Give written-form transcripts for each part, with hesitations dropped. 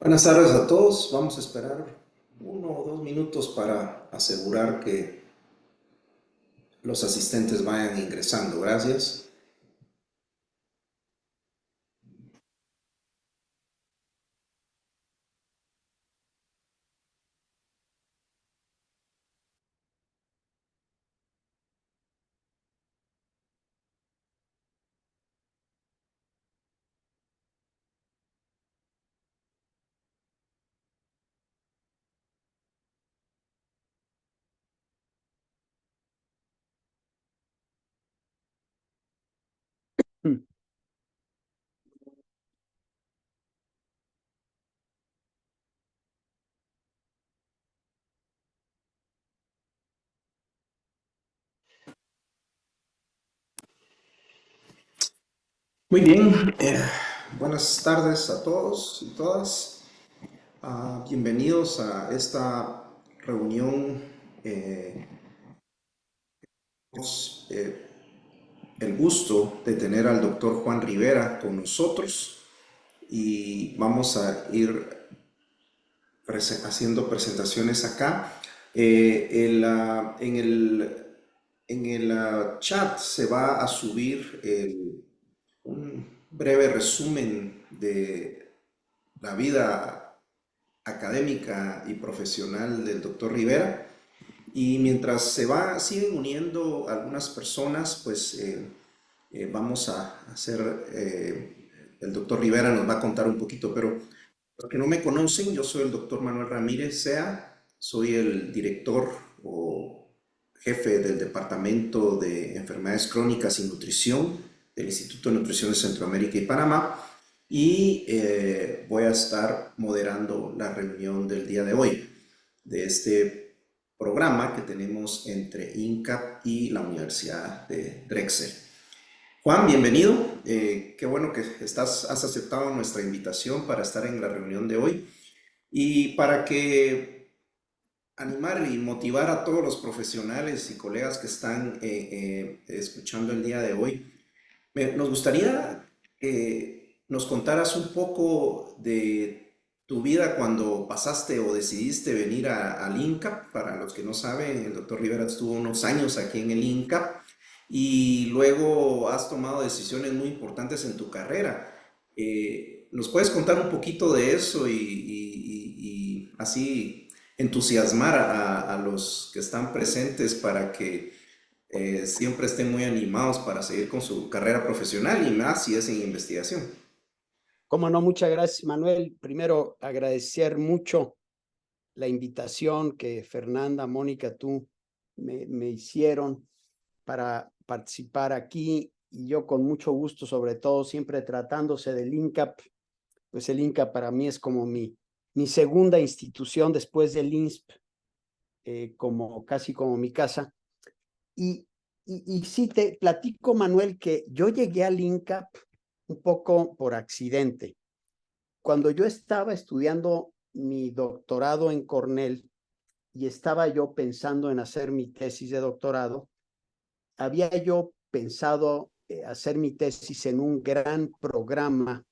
Buenas tardes a todos. Vamos a esperar 1 o 2 minutos para asegurar que los asistentes vayan ingresando. Gracias. Mm. Muy bien. Buenas tardes a todos y todas. Bienvenidos a esta reunión. Eh, tenemos, el gusto de tener al doctor Juan Rivera con nosotros y vamos a ir haciendo presentaciones acá. En el chat se va a subir un breve resumen de la vida académica y profesional del doctor Rivera. Y mientras siguen uniendo algunas personas, pues vamos a hacer, el doctor Rivera nos va a contar un poquito, pero los que no me conocen, yo soy el doctor Manuel Ramírez Sea, soy el director o jefe del Departamento de Enfermedades Crónicas y Nutrición del Instituto de Nutrición de Centroamérica y Panamá y voy a estar moderando la reunión del día de hoy de este programa que tenemos entre INCAP y la Universidad de Drexel. Juan, bienvenido. Qué bueno que has aceptado nuestra invitación para estar en la reunión de hoy y para que animar y motivar a todos los profesionales y colegas que están escuchando el día de hoy. Nos gustaría que nos contaras un poco de tu vida cuando pasaste o decidiste venir al INCAP. Para los que no saben, el doctor Rivera estuvo unos años aquí en el INCAP y luego has tomado decisiones muy importantes en tu carrera. ¿Nos puedes contar un poquito de eso y así entusiasmar a los que están presentes para que siempre estén muy animados para seguir con su carrera profesional y más si es en investigación? Cómo no, muchas gracias, Manuel. Primero, agradecer mucho la invitación que Fernanda, Mónica, tú me hicieron para participar aquí y yo con mucho gusto, sobre todo siempre tratándose del INCAP, pues el INCAP para mí es como mi segunda institución después del INSP, como casi como mi casa. Y, y sí te platico, Manuel, que yo llegué al INCAP un poco por accidente. Cuando yo estaba estudiando mi doctorado en Cornell y estaba yo pensando en hacer mi tesis de doctorado, había yo pensado hacer mi tesis en un gran programa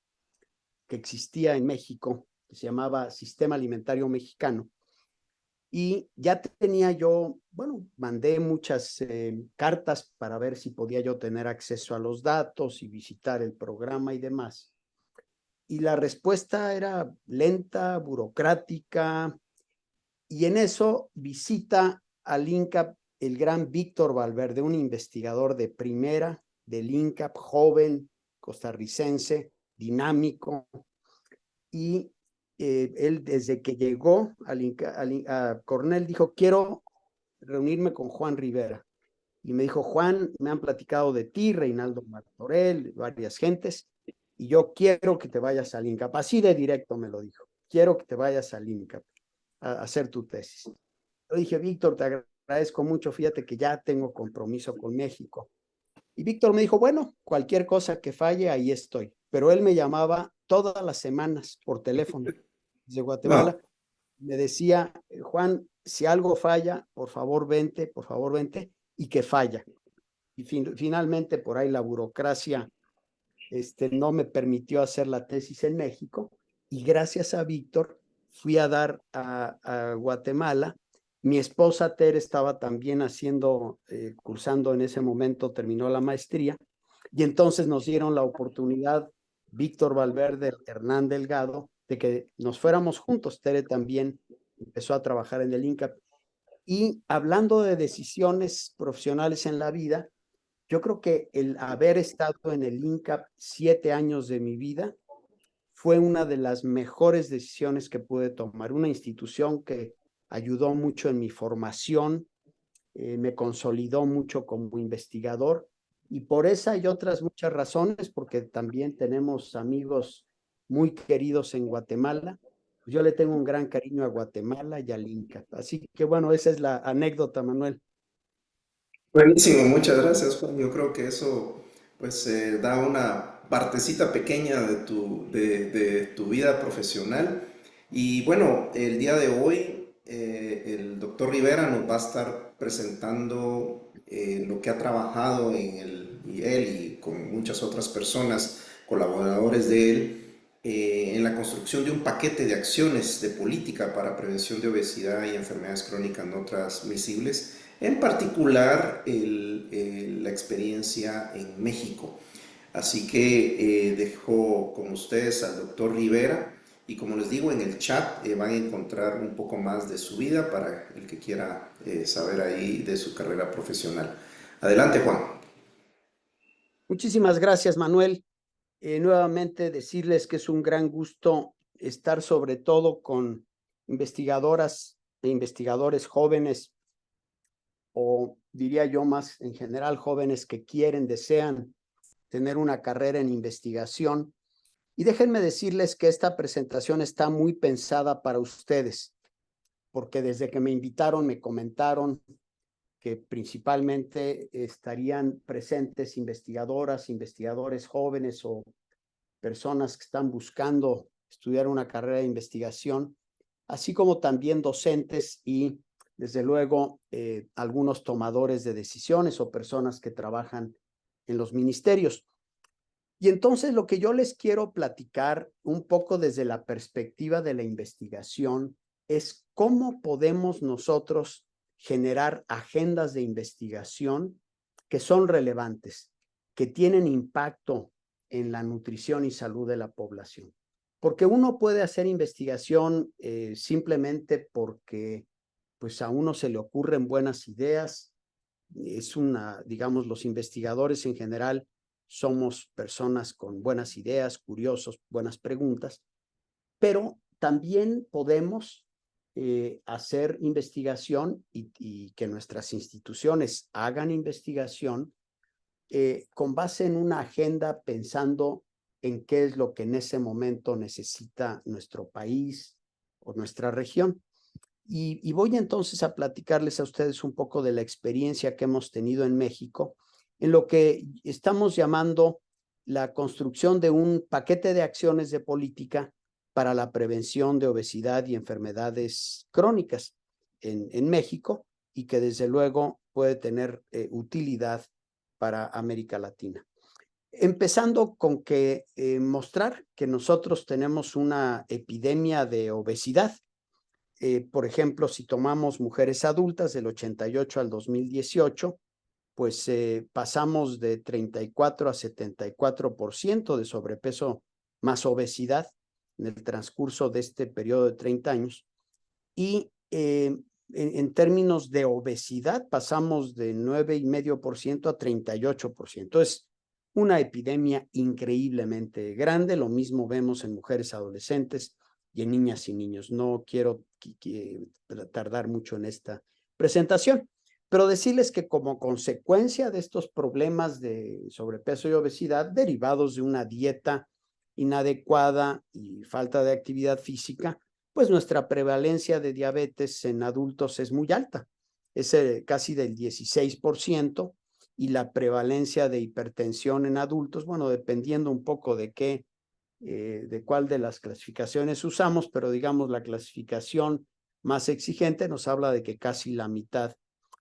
que existía en México, que se llamaba Sistema Alimentario Mexicano. Y ya tenía yo, bueno, mandé muchas cartas para ver si podía yo tener acceso a los datos y visitar el programa y demás. Y la respuesta era lenta, burocrática, y en eso visita al INCAP el gran Víctor Valverde, un investigador de primera del INCAP, joven, costarricense, dinámico, y él desde que llegó a Cornell dijo, quiero reunirme con Juan Rivera. Y me dijo, Juan, me han platicado de ti, Reinaldo Martorell, varias gentes, y yo quiero que te vayas al INCAP. Así de directo me lo dijo. Quiero que te vayas al INCAP a hacer tu tesis. Yo dije, Víctor, te agradezco mucho, fíjate que ya tengo compromiso con México. Y Víctor me dijo, bueno, cualquier cosa que falle, ahí estoy. Pero él me llamaba todas las semanas por teléfono desde Wow. Guatemala. Me decía, Juan, si algo falla, por favor, vente, y que falla. Y finalmente, por ahí la burocracia no me permitió hacer la tesis en México. y gracias a Víctor fui a dar a Guatemala. Mi esposa Tere estaba también cursando en ese momento, terminó la maestría, y entonces nos dieron la oportunidad, Víctor Valverde, Hernán Delgado, de que nos fuéramos juntos. Tere también empezó a trabajar en el INCAP. Y hablando de decisiones profesionales en la vida, yo creo que el haber estado en el INCAP 7 años de mi vida fue una de las mejores decisiones que pude tomar. Una institución que ayudó mucho en mi formación, me consolidó mucho como investigador, y por esa y otras muchas razones, porque también tenemos amigos muy queridos en Guatemala, yo le tengo un gran cariño a Guatemala y al INCAP. Así que bueno, esa es la anécdota, Manuel. Buenísimo, muchas gracias, Juan. Yo creo que eso pues da una partecita pequeña de tu vida profesional. Y bueno, el día de hoy el doctor Rivera nos va a estar presentando lo que ha trabajado y él y con muchas otras personas, colaboradores de él, en la construcción de un paquete de acciones de política para prevención de obesidad y enfermedades crónicas no transmisibles, en particular la experiencia en México. Así que dejo con ustedes al doctor Rivera y como les digo en el chat van a encontrar un poco más de su vida para el que quiera saber ahí de su carrera profesional. Adelante, Juan. Muchísimas gracias, Manuel. Nuevamente decirles que es un gran gusto estar sobre todo con investigadoras e investigadores jóvenes, o diría yo más en general jóvenes que quieren, desean tener una carrera en investigación. Y déjenme decirles que esta presentación está muy pensada para ustedes, porque desde que me invitaron me comentaron que principalmente estarían presentes investigadoras, investigadores jóvenes o personas que están buscando estudiar una carrera de investigación, así como también docentes y, desde luego, algunos tomadores de decisiones o personas que trabajan en los ministerios. Y entonces lo que yo les quiero platicar un poco desde la perspectiva de la investigación es cómo podemos nosotros generar agendas de investigación que son relevantes, que tienen impacto en la nutrición y salud de la población. Porque uno puede hacer investigación simplemente porque pues a uno se le ocurren buenas ideas. Digamos, los investigadores en general somos personas con buenas ideas, curiosos, buenas preguntas, pero también podemos hacer investigación y que nuestras instituciones hagan investigación con base en una agenda pensando en qué es lo que en ese momento necesita nuestro país o nuestra región. Y voy entonces a platicarles a ustedes un poco de la experiencia que hemos tenido en México, en lo que estamos llamando la construcción de un paquete de acciones de política para la prevención de obesidad y enfermedades crónicas en México, y que desde luego puede tener utilidad para América Latina. Empezando con que mostrar que nosotros tenemos una epidemia de obesidad. Por ejemplo, si tomamos mujeres adultas del 88 al 2018, pues pasamos de 34 a 74% de sobrepeso más obesidad en el transcurso de este periodo de 30 años. Y en términos de obesidad pasamos de 9,5% a 38%. Es una epidemia increíblemente grande. Lo mismo vemos en mujeres adolescentes y en niñas y niños. No quiero tardar mucho en esta presentación, pero decirles que como consecuencia de estos problemas de sobrepeso y obesidad derivados de una dieta inadecuada y falta de actividad física, pues nuestra prevalencia de diabetes en adultos es muy alta, es casi del 16%, y la prevalencia de hipertensión en adultos, bueno, dependiendo un poco de cuál de las clasificaciones usamos, pero digamos la clasificación más exigente nos habla de que casi la mitad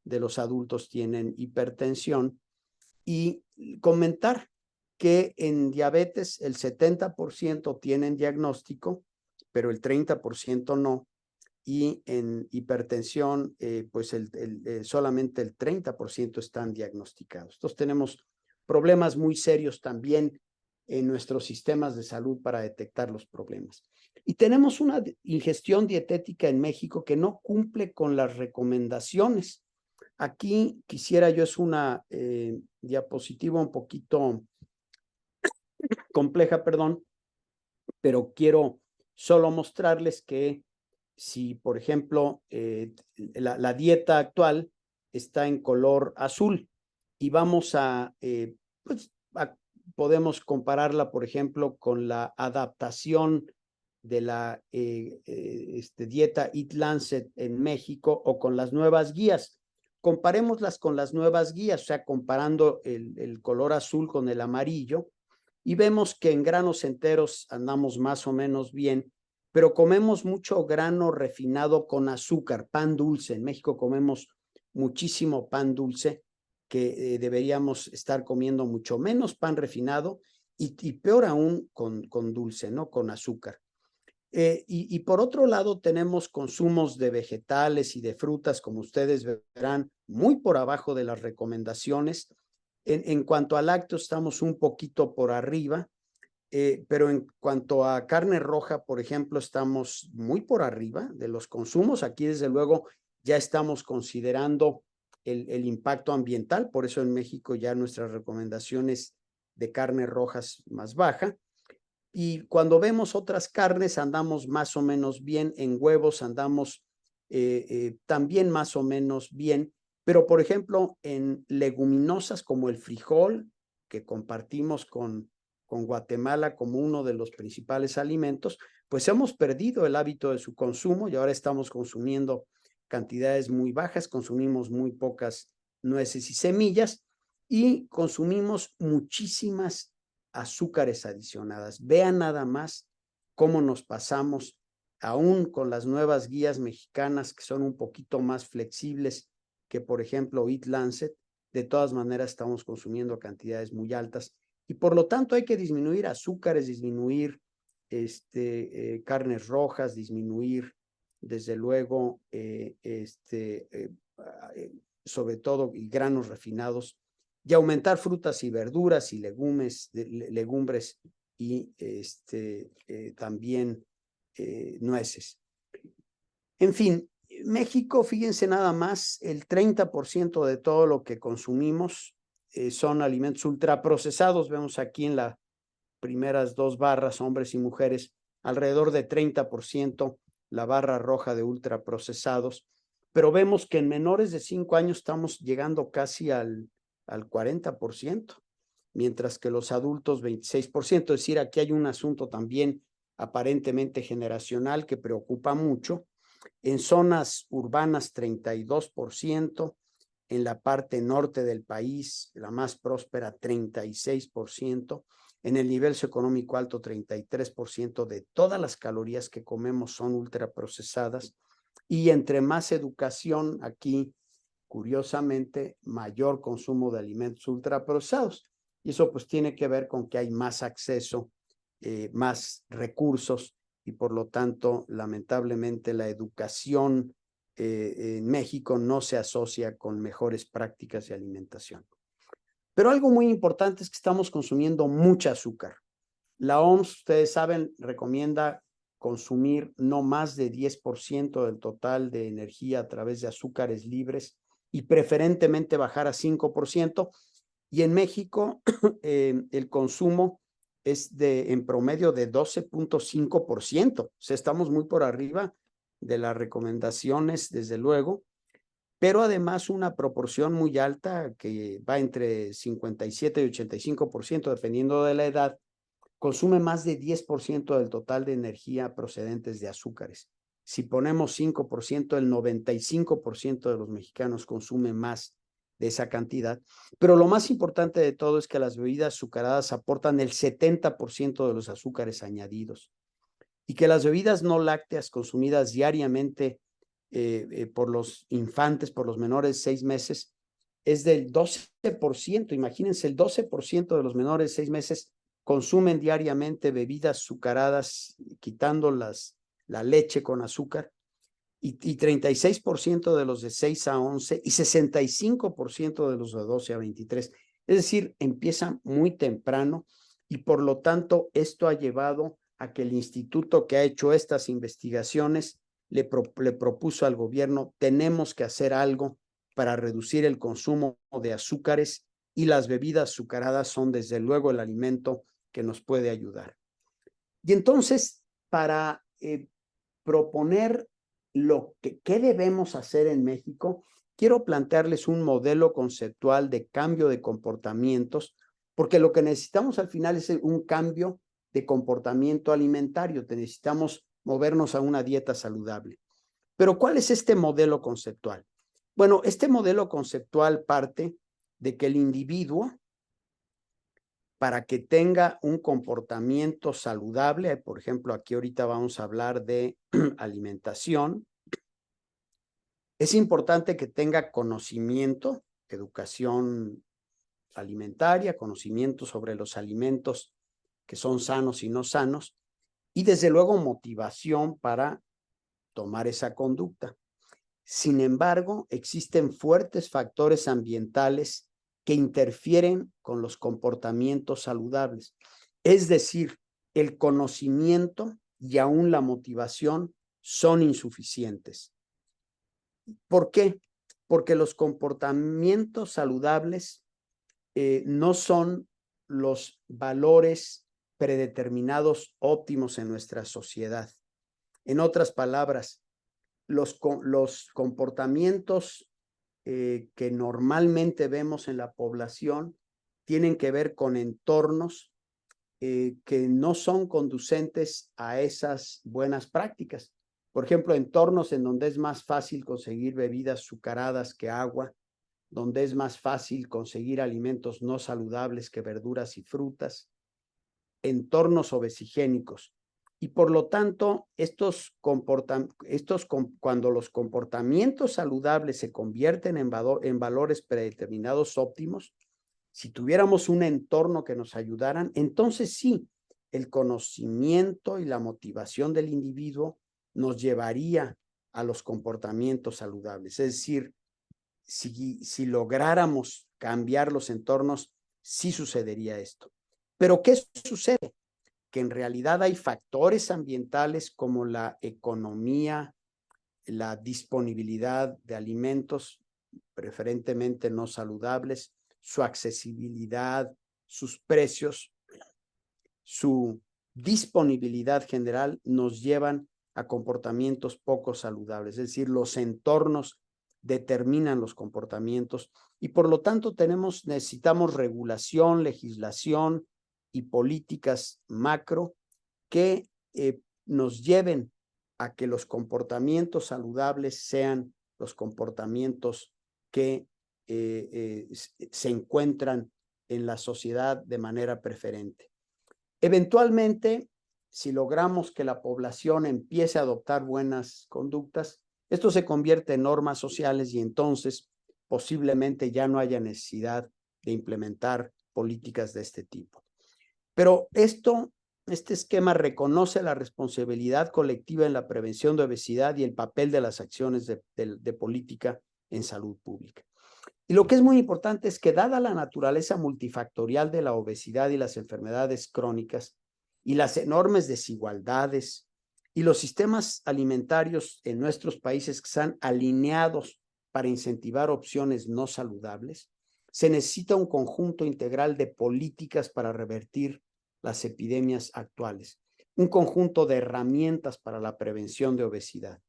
de los adultos tienen hipertensión. Y comentar que en diabetes el 70% tienen diagnóstico pero el 30% no. Y en hipertensión, pues solamente el 30% están diagnosticados. Entonces tenemos problemas muy serios también en nuestros sistemas de salud para detectar los problemas. Y tenemos una ingestión dietética en México que no cumple con las recomendaciones. Aquí quisiera yo, es una diapositiva un poquito compleja, perdón, pero quiero solo mostrarles que si, por ejemplo, la dieta actual está en color azul y vamos pues, podemos compararla, por ejemplo, con la adaptación de la dieta Eat Lancet en México o con las nuevas guías. Comparémoslas con las nuevas guías, o sea, comparando el color azul con el amarillo, y vemos que en granos enteros andamos más o menos bien, pero comemos mucho grano refinado con azúcar, pan dulce. En México comemos muchísimo pan dulce, que deberíamos estar comiendo mucho menos pan refinado y peor aún con dulce, ¿no? Con azúcar. Y por otro lado tenemos consumos de vegetales y de frutas, como ustedes verán, muy por abajo de las recomendaciones. En cuanto a lácteos estamos un poquito por arriba, pero en cuanto a carne roja, por ejemplo, estamos muy por arriba de los consumos. Aquí, desde luego, ya estamos considerando el impacto ambiental, por eso en México ya nuestras recomendaciones de carne rojas más baja. Y cuando vemos otras carnes andamos más o menos bien, en huevos andamos también más o menos bien, pero por ejemplo en leguminosas como el frijol, que compartimos con Guatemala como uno de los principales alimentos, pues hemos perdido el hábito de su consumo y ahora estamos consumiendo cantidades muy bajas, consumimos muy pocas nueces y semillas y consumimos muchísimas azúcares adicionadas. Vean nada más cómo nos pasamos, aún con las nuevas guías mexicanas que son un poquito más flexibles que, por ejemplo, Eat Lancet. De todas maneras, estamos consumiendo cantidades muy altas y por lo tanto hay que disminuir azúcares, disminuir carnes rojas, disminuir, desde luego, sobre todo y granos refinados, y aumentar frutas y verduras y legumbres y también nueces. En fin, México, fíjense nada más, el 30% de todo lo que consumimos son alimentos ultraprocesados. Vemos aquí en las primeras dos barras, hombres y mujeres, alrededor de 30% la barra roja de ultraprocesados, pero vemos que en menores de 5 años estamos llegando casi al 40%, mientras que los adultos 26%. Es decir, aquí hay un asunto también aparentemente generacional que preocupa mucho. En zonas urbanas 32%, en la parte norte del país, la más próspera 36%, en el nivel socioeconómico alto 33% de todas las calorías que comemos son ultraprocesadas, y entre más educación aquí, curiosamente, mayor consumo de alimentos ultraprocesados. Y eso pues tiene que ver con que hay más acceso, más recursos y por lo tanto, lamentablemente, la educación en México no se asocia con mejores prácticas de alimentación. Pero algo muy importante es que estamos consumiendo mucha azúcar. La OMS, ustedes saben, recomienda consumir no más de 10% del total de energía a través de azúcares libres y preferentemente bajar a 5%. Y en México el consumo es en promedio de 12.5%. O sea, estamos muy por arriba de las recomendaciones, desde luego, pero además una proporción muy alta que va entre 57 y 85%, dependiendo de la edad, consume más de 10% del total de energía procedentes de azúcares. Si ponemos 5%, el 95% de los mexicanos consume más de esa cantidad. Pero lo más importante de todo es que las bebidas azucaradas aportan el 70% de los azúcares añadidos y que las bebidas no lácteas consumidas diariamente por los infantes, por los menores de 6 meses, es del 12%. Imagínense, el 12% de los menores de 6 meses consumen diariamente bebidas azucaradas, quitando las la leche con azúcar, y 36% de los de 6 a 11 y 65% de los de 12 a 23. Es decir, empieza muy temprano y por lo tanto esto ha llevado a que el instituto que ha hecho estas investigaciones le propuso al gobierno: tenemos que hacer algo para reducir el consumo de azúcares, y las bebidas azucaradas son desde luego el alimento que nos puede ayudar. Y entonces, para proponer qué debemos hacer en México, quiero plantearles un modelo conceptual de cambio de comportamientos, porque lo que necesitamos al final es un cambio de comportamiento alimentario. Necesitamos movernos a una dieta saludable. Pero ¿cuál es este modelo conceptual? Bueno, este modelo conceptual parte de que el individuo, para que tenga un comportamiento saludable, por ejemplo, aquí ahorita vamos a hablar de alimentación, es importante que tenga conocimiento, educación alimentaria, conocimiento sobre los alimentos que son sanos y no sanos, y desde luego motivación para tomar esa conducta. Sin embargo, existen fuertes factores ambientales que interfieren con los comportamientos saludables. Es decir, el conocimiento y aún la motivación son insuficientes. ¿Por qué? Porque los comportamientos saludables no son los valores predeterminados óptimos en nuestra sociedad. En otras palabras, los comportamientos que normalmente vemos en la población tienen que ver con entornos que no son conducentes a esas buenas prácticas. Por ejemplo, entornos en donde es más fácil conseguir bebidas azucaradas que agua, donde es más fácil conseguir alimentos no saludables que verduras y frutas, entornos obesigénicos. Y por lo tanto, cuando los comportamientos saludables se convierten en valores predeterminados óptimos, si tuviéramos un entorno que nos ayudaran, entonces sí, el conocimiento y la motivación del individuo nos llevaría a los comportamientos saludables. Es decir, si lográramos cambiar los entornos, sí sucedería esto. Pero ¿qué sucede? Que en realidad hay factores ambientales como la economía, la disponibilidad de alimentos, preferentemente no saludables, su accesibilidad, sus precios, su disponibilidad general nos llevan a comportamientos poco saludables. Es decir, los entornos determinan los comportamientos y por lo tanto necesitamos regulación, legislación y políticas macro que nos lleven a que los comportamientos saludables sean los comportamientos que se encuentran en la sociedad de manera preferente. Eventualmente, si logramos que la población empiece a adoptar buenas conductas, esto se convierte en normas sociales y entonces posiblemente ya no haya necesidad de implementar políticas de este tipo. Pero este esquema reconoce la responsabilidad colectiva en la prevención de obesidad y el papel de las acciones de política en salud pública. Y lo que es muy importante es que, dada la naturaleza multifactorial de la obesidad y las enfermedades crónicas y las enormes desigualdades y los sistemas alimentarios en nuestros países que están alineados para incentivar opciones no saludables, se necesita un conjunto integral de políticas para revertir las epidemias actuales, un conjunto de herramientas para la prevención de obesidad.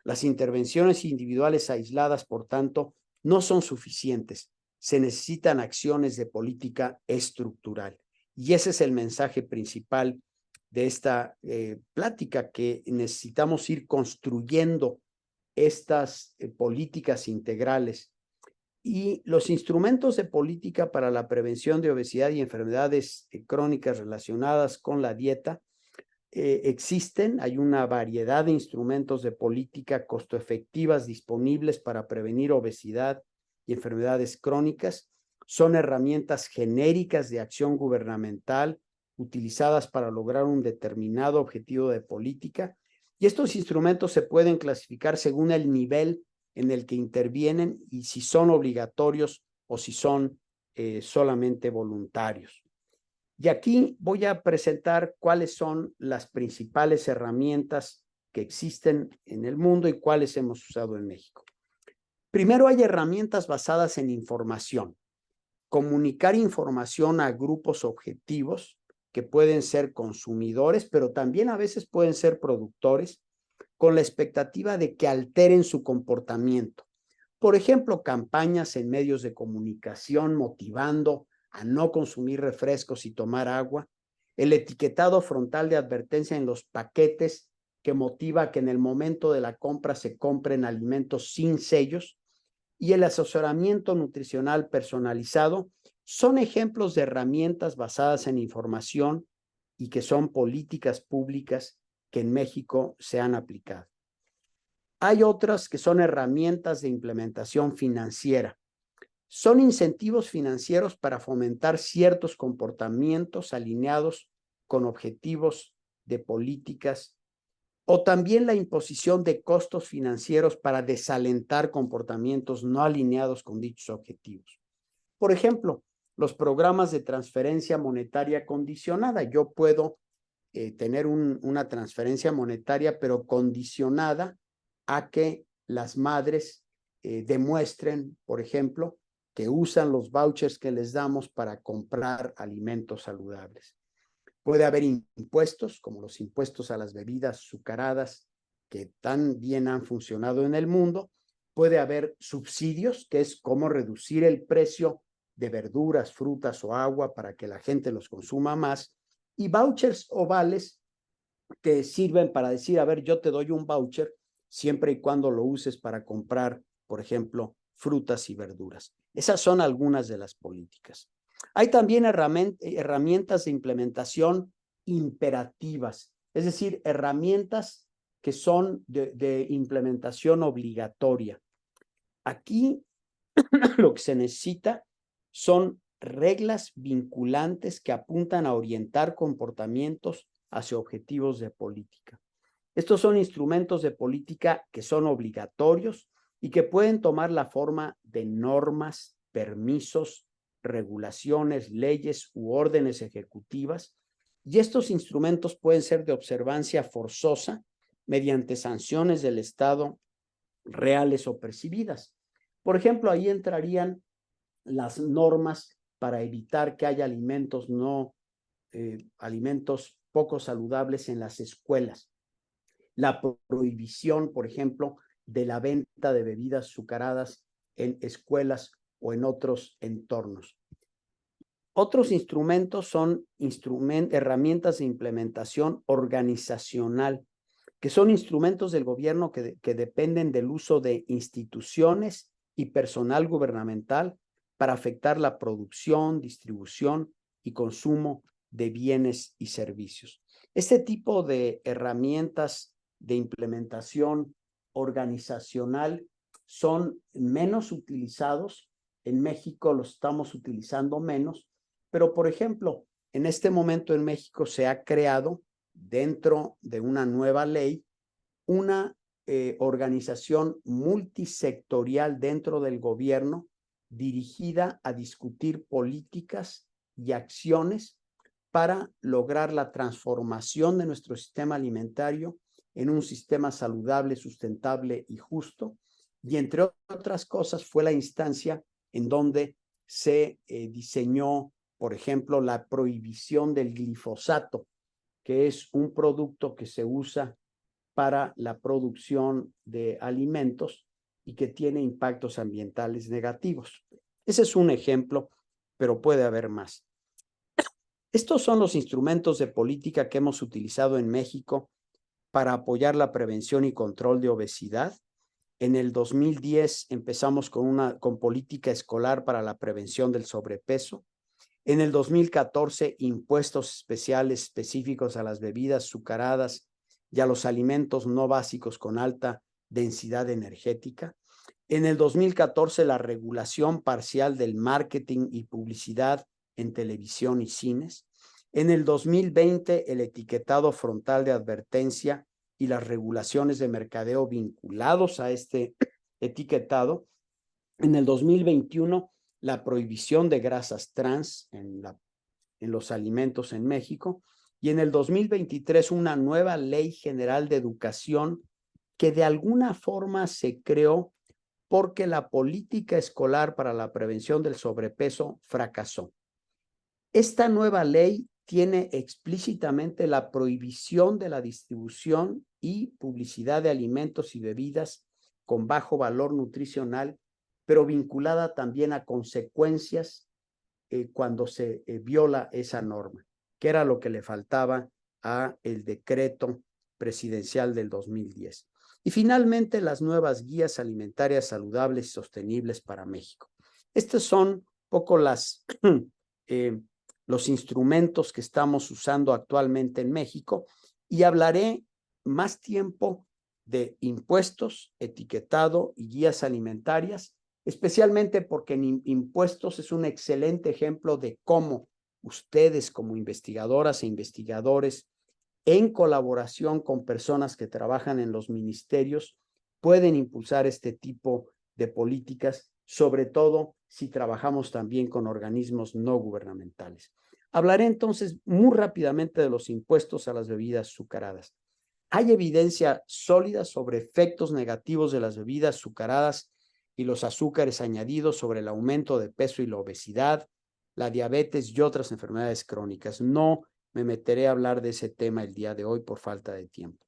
Las intervenciones individuales aisladas, por tanto, no son suficientes. Se necesitan acciones de política estructural. Y ese es el mensaje principal de esta plática, que necesitamos ir construyendo estas políticas integrales. Y los instrumentos de política para la prevención de obesidad y enfermedades crónicas relacionadas con la dieta existen. Hay una variedad de instrumentos de política costo efectivas disponibles para prevenir obesidad y enfermedades crónicas. Son herramientas genéricas de acción gubernamental utilizadas para lograr un determinado objetivo de política Y estos instrumentos se pueden clasificar según el nivel en el que intervienen y si son obligatorios o si son solamente voluntarios. Y aquí voy a presentar cuáles son las principales herramientas que existen en el mundo y cuáles hemos usado en México. Primero, hay herramientas basadas en información. Comunicar información a grupos objetivos que pueden ser consumidores, pero también a veces pueden ser productores, con la expectativa de que alteren su comportamiento. Por ejemplo, campañas en medios de comunicación motivando a no consumir refrescos y tomar agua, el etiquetado frontal de advertencia en los paquetes que motiva que en el momento de la compra se compren alimentos sin sellos, y el asesoramiento nutricional personalizado son ejemplos de herramientas basadas en información y que son políticas públicas que en México se han aplicado. Hay otras que son herramientas de implementación financiera. Son incentivos financieros para fomentar ciertos comportamientos alineados con objetivos de políticas, o también la imposición de costos financieros para desalentar comportamientos no alineados con dichos objetivos. Por ejemplo, los programas de transferencia monetaria condicionada. Yo puedo tener una transferencia monetaria, pero condicionada a que las madres demuestren, por ejemplo, que usan los vouchers que les damos para comprar alimentos saludables. Puede haber impuestos, como los impuestos a las bebidas azucaradas, que tan bien han funcionado en el mundo. Puede haber subsidios, que es cómo reducir el precio de verduras, frutas o agua para que la gente los consuma más. Y vouchers o vales que sirven para decir, a ver, yo te doy un voucher siempre y cuando lo uses para comprar, por ejemplo, frutas y verduras. Esas son algunas de las políticas. Hay también herramientas de implementación imperativas, es decir, herramientas que son de implementación obligatoria. Aquí lo que se necesita son reglas vinculantes que apuntan a orientar comportamientos hacia objetivos de política. Estos son instrumentos de política que son obligatorios y que pueden tomar la forma de normas, permisos, regulaciones, leyes u órdenes ejecutivas, y estos instrumentos pueden ser de observancia forzosa mediante sanciones del Estado reales o percibidas. Por ejemplo, ahí entrarían las normas para evitar que haya alimentos poco saludables en las escuelas. La prohibición, por ejemplo, de la venta de bebidas azucaradas en escuelas o en otros entornos. Otros instrumentos son herramientas de implementación organizacional, que son instrumentos del gobierno que dependen del uso de instituciones y personal gubernamental para afectar la producción, distribución y consumo de bienes y servicios. Este tipo de herramientas de implementación organizacional son menos utilizados. En México los estamos utilizando menos, pero por ejemplo, en este momento en México se ha creado dentro de una nueva ley una organización multisectorial dentro del gobierno dirigida a discutir políticas y acciones para lograr la transformación de nuestro sistema alimentario en un sistema saludable, sustentable y justo. Y entre otras cosas fue la instancia en donde se diseñó, por ejemplo, la prohibición del glifosato, que es un producto que se usa para la producción de alimentos y que tiene impactos ambientales negativos. Ese es un ejemplo, pero puede haber más. Estos son los instrumentos de política que hemos utilizado en México para apoyar la prevención y control de obesidad. En el 2010 empezamos con política escolar para la prevención del sobrepeso. En el 2014, impuestos especiales específicos a las bebidas azucaradas y a los alimentos no básicos con alta densidad energética. En el 2014, la regulación parcial del marketing y publicidad en televisión y cines. En el 2020, el etiquetado frontal de advertencia y las regulaciones de mercadeo vinculados a este etiquetado. En el 2021, la prohibición de grasas trans en los alimentos en México, y en el 2023 una nueva Ley General de Educación que de alguna forma se creó porque la política escolar para la prevención del sobrepeso fracasó. Esta nueva ley tiene explícitamente la prohibición de la distribución y publicidad de alimentos y bebidas con bajo valor nutricional, pero vinculada también a consecuencias cuando se viola esa norma, que era lo que le faltaba a el decreto presidencial del 2010. Y finalmente, las nuevas guías alimentarias saludables y sostenibles para México. Estos son un poco los instrumentos que estamos usando actualmente en México, y hablaré más tiempo de impuestos, etiquetado y guías alimentarias, especialmente porque en impuestos es un excelente ejemplo de cómo ustedes como investigadoras e investigadores, en colaboración con personas que trabajan en los ministerios, pueden impulsar este tipo de políticas, sobre todo si trabajamos también con organismos no gubernamentales. Hablaré entonces muy rápidamente de los impuestos a las bebidas azucaradas. Hay evidencia sólida sobre efectos negativos de las bebidas azucaradas y los azúcares añadidos sobre el aumento de peso y la obesidad, la diabetes y otras enfermedades crónicas. No me meteré a hablar de ese tema el día de hoy por falta de tiempo.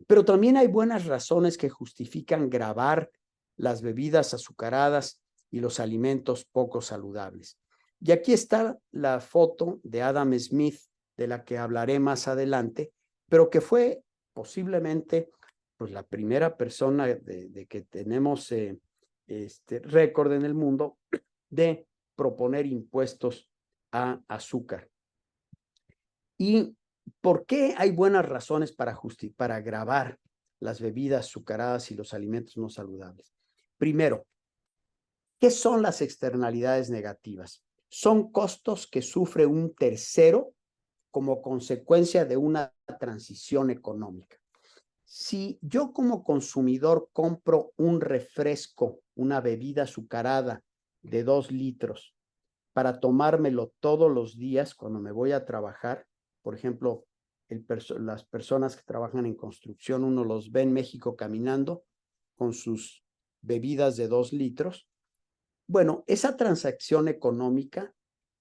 Pero también hay buenas razones que justifican gravar las bebidas azucaradas y los alimentos poco saludables. Y aquí está la foto de Adam Smith, de la que hablaré más adelante, pero que fue posiblemente pues, la primera persona de que tenemos récord en el mundo de proponer impuestos a azúcar. ¿Y por qué hay buenas razones para gravar las bebidas azucaradas y los alimentos no saludables? Primero, ¿qué son las externalidades negativas? Son costos que sufre un tercero como consecuencia de una transición económica. Si yo como consumidor compro un refresco, una bebida azucarada de 2 litros para tomármelo todos los días cuando me voy a trabajar, por ejemplo, las personas que trabajan en construcción, uno los ve en México caminando con sus bebidas de 2 litros. Bueno, esa transacción económica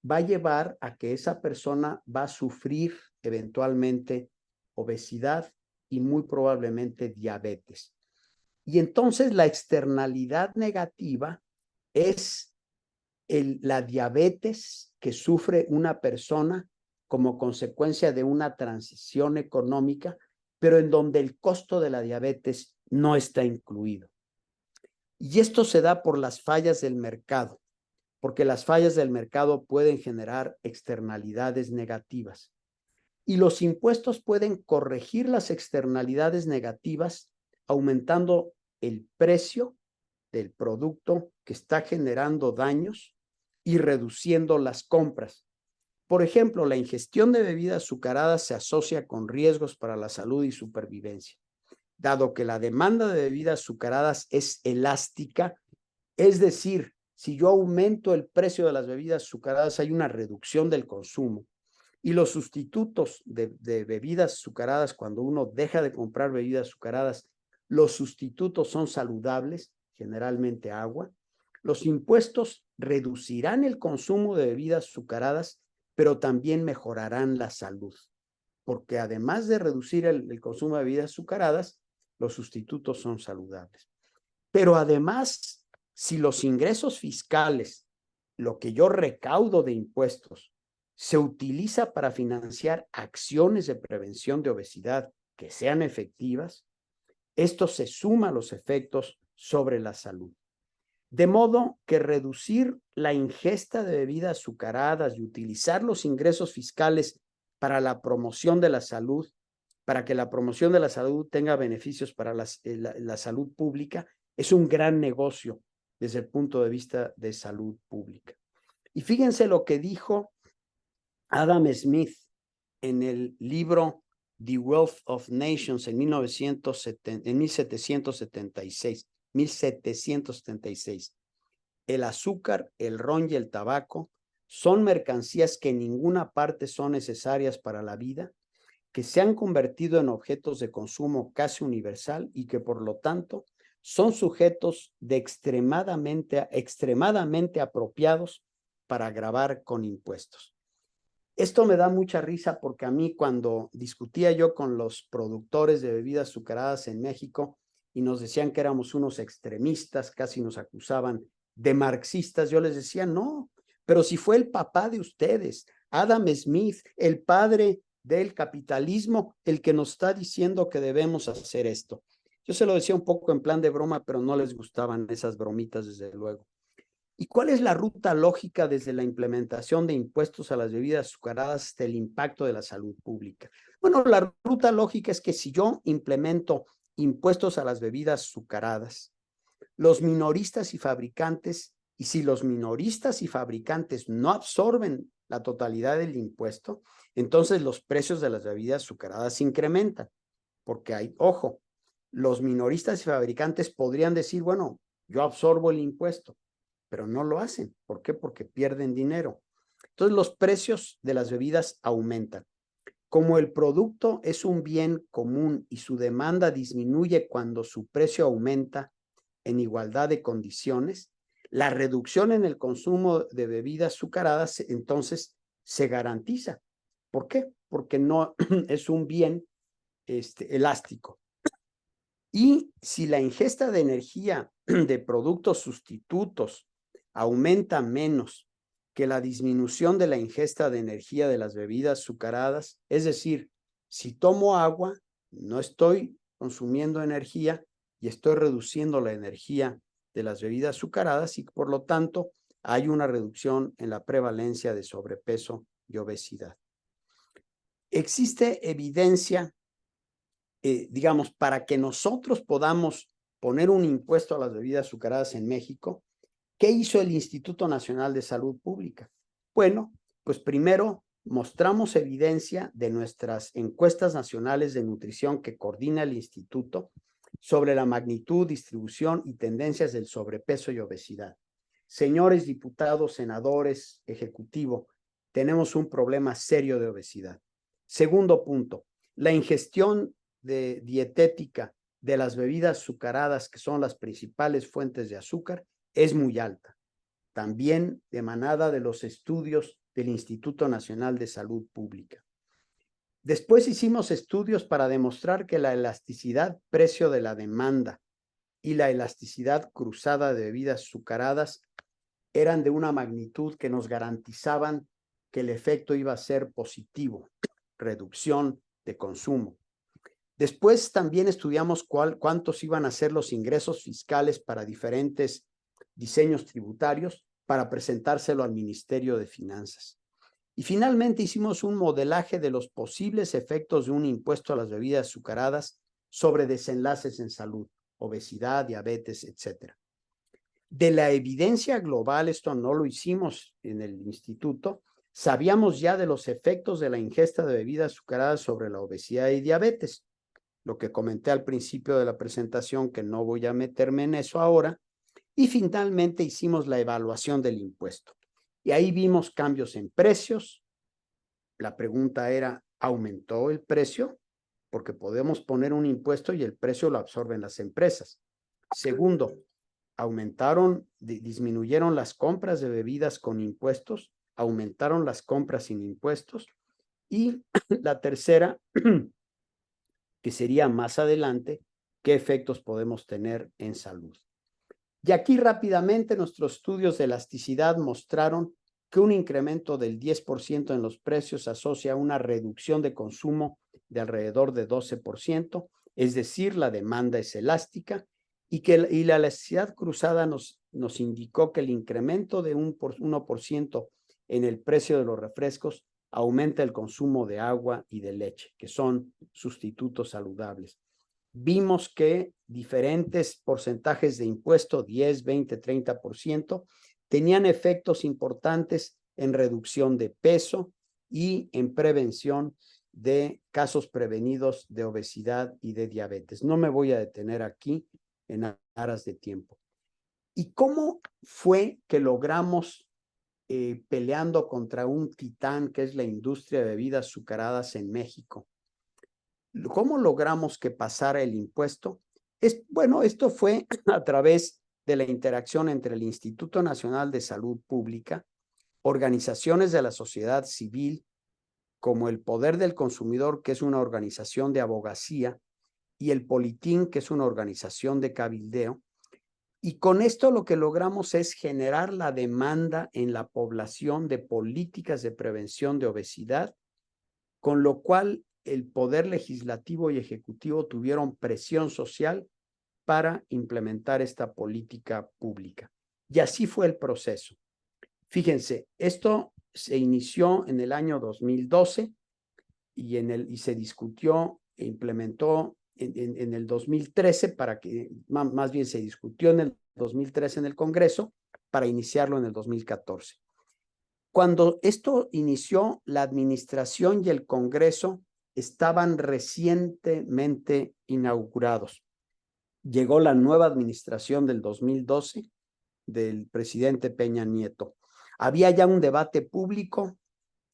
va a llevar a que esa persona va a sufrir eventualmente obesidad y muy probablemente diabetes. Y entonces la externalidad negativa es la diabetes que sufre una persona como consecuencia de una transición económica, pero en donde el costo de la diabetes no está incluido. Y esto se da por las fallas del mercado, porque las fallas del mercado pueden generar externalidades negativas. Y los impuestos pueden corregir las externalidades negativas aumentando el precio del producto que está generando daños y reduciendo las compras. Por ejemplo, la ingestión de bebidas azucaradas se asocia con riesgos para la salud y supervivencia. Dado que la demanda de bebidas azucaradas es elástica, es decir, si yo aumento el precio de las bebidas azucaradas, hay una reducción del consumo. Y los sustitutos de bebidas azucaradas, cuando uno deja de comprar bebidas azucaradas, los sustitutos son saludables, generalmente agua. Los impuestos reducirán el consumo de bebidas azucaradas, pero también mejorarán la salud, porque además de reducir el consumo de bebidas azucaradas, los sustitutos son saludables. Pero además, si los ingresos fiscales, lo que yo recaudo de impuestos, se utiliza para financiar acciones de prevención de obesidad que sean efectivas, esto se suma a los efectos sobre la salud. De modo que reducir la ingesta de bebidas azucaradas y utilizar los ingresos fiscales para la promoción de la salud, para que la promoción de la salud tenga beneficios para la salud pública, es un gran negocio desde el punto de vista de salud pública. Y fíjense lo que dijo Adam Smith en el libro The Wealth of Nations en 1776. El azúcar, el ron y el tabaco son mercancías que en ninguna parte son necesarias para la vida, que se han convertido en objetos de consumo casi universal y que por lo tanto son sujetos de extremadamente apropiados para gravar con impuestos. Esto me da mucha risa porque a mí cuando discutía yo con los productores de bebidas azucaradas en México y nos decían que éramos unos extremistas, casi nos acusaban de marxistas, yo les decía, no, pero si fue el papá de ustedes, Adam Smith, el padre del capitalismo, el que nos está diciendo que debemos hacer esto. Yo se lo decía un poco en plan de broma, pero no les gustaban esas bromitas, desde luego. ¿Y cuál es la ruta lógica desde la implementación de impuestos a las bebidas azucaradas hasta el impacto de la salud pública? Bueno, la ruta lógica es que si yo implemento impuestos a las bebidas azucaradas, los minoristas y fabricantes, y si los minoristas y fabricantes no absorben la totalidad del impuesto, entonces los precios de las bebidas azucaradas se incrementan, porque hay, ojo, los minoristas y fabricantes podrían decir, bueno, yo absorbo el impuesto, pero no lo hacen. ¿Por qué? Porque pierden dinero. Entonces los precios de las bebidas aumentan. Como el producto es un bien común y su demanda disminuye cuando su precio aumenta en igualdad de condiciones, la reducción en el consumo de bebidas azucaradas entonces se garantiza. ¿Por qué? Porque no es un bien elástico. Y si la ingesta de energía de productos sustitutos aumenta menos que la disminución de la ingesta de energía de las bebidas azucaradas, es decir, si tomo agua, no estoy consumiendo energía y estoy reduciendo la energía de las bebidas azucaradas y por lo tanto hay una reducción en la prevalencia de sobrepeso y obesidad. Existe evidencia, digamos, para que nosotros podamos poner un impuesto a las bebidas azucaradas en México. ¿Qué hizo el Instituto Nacional de Salud Pública? Bueno, pues primero mostramos evidencia de nuestras encuestas nacionales de nutrición que coordina el instituto sobre la magnitud, distribución y tendencias del sobrepeso y obesidad. Señores diputados, senadores, ejecutivo, tenemos un problema serio de obesidad. Segundo punto, la ingestión dietética de las bebidas azucaradas, que son las principales fuentes de azúcar, es muy alta, también emanada de los estudios del Instituto Nacional de Salud Pública. Después hicimos estudios para demostrar que la elasticidad precio de la demanda y la elasticidad cruzada de bebidas azucaradas eran de una magnitud que nos garantizaban que el efecto iba a ser positivo, reducción de consumo. Después también estudiamos cuántos iban a ser los ingresos fiscales para diferentes diseños tributarios para presentárselo al Ministerio de Finanzas. Y finalmente hicimos un modelaje de los posibles efectos de un impuesto a las bebidas azucaradas sobre desenlaces en salud, obesidad, diabetes, etc. De la evidencia global, esto no lo hicimos en el instituto, sabíamos ya de los efectos de la ingesta de bebidas azucaradas sobre la obesidad y diabetes, lo que comenté al principio de la presentación, que no voy a meterme en eso ahora, y finalmente hicimos la evaluación del impuesto. Y ahí vimos cambios en precios. La pregunta era, ¿aumentó el precio? Porque podemos poner un impuesto y el precio lo absorben las empresas. Segundo, disminuyeron las compras de bebidas con impuestos, aumentaron las compras sin impuestos. Y la tercera, que sería más adelante, ¿qué efectos podemos tener en salud? Y aquí rápidamente nuestros estudios de elasticidad mostraron que un incremento del 10% en los precios se asocia a una reducción de consumo de alrededor de 12%, es decir, la demanda es elástica y la elasticidad cruzada nos indicó que el incremento de 1% en el precio de los refrescos aumenta el consumo de agua y de leche, que son sustitutos saludables. Vimos que diferentes porcentajes de impuesto, 10, 20, 30%, tenían efectos importantes en reducción de peso y en prevención de casos prevenidos de obesidad y de diabetes. No me voy a detener aquí en aras de tiempo. ¿Y cómo fue que logramos, peleando contra un titán que es la industria de bebidas azucaradas en México? ¿Cómo logramos que pasara el impuesto? Bueno, esto fue a través de la interacción entre el Instituto Nacional de Salud Pública, organizaciones de la sociedad civil, como el Poder del Consumidor, que es una organización de abogacía, y el Politín, que es una organización de cabildeo. Y con esto lo que logramos es generar la demanda en la población de políticas de prevención de obesidad, con lo cual el Poder Legislativo y Ejecutivo tuvieron presión social para implementar esta política pública. Y así fue el proceso. Fíjense, esto se inició en el año 2012 y se discutió e implementó en el 2013 para que, más bien se discutió en el 2013 en el Congreso para iniciarlo en el 2014. Cuando esto inició, la administración y el Congreso estaban recientemente inaugurados. Llegó la nueva administración del 2012 del presidente Peña Nieto. Había ya un debate público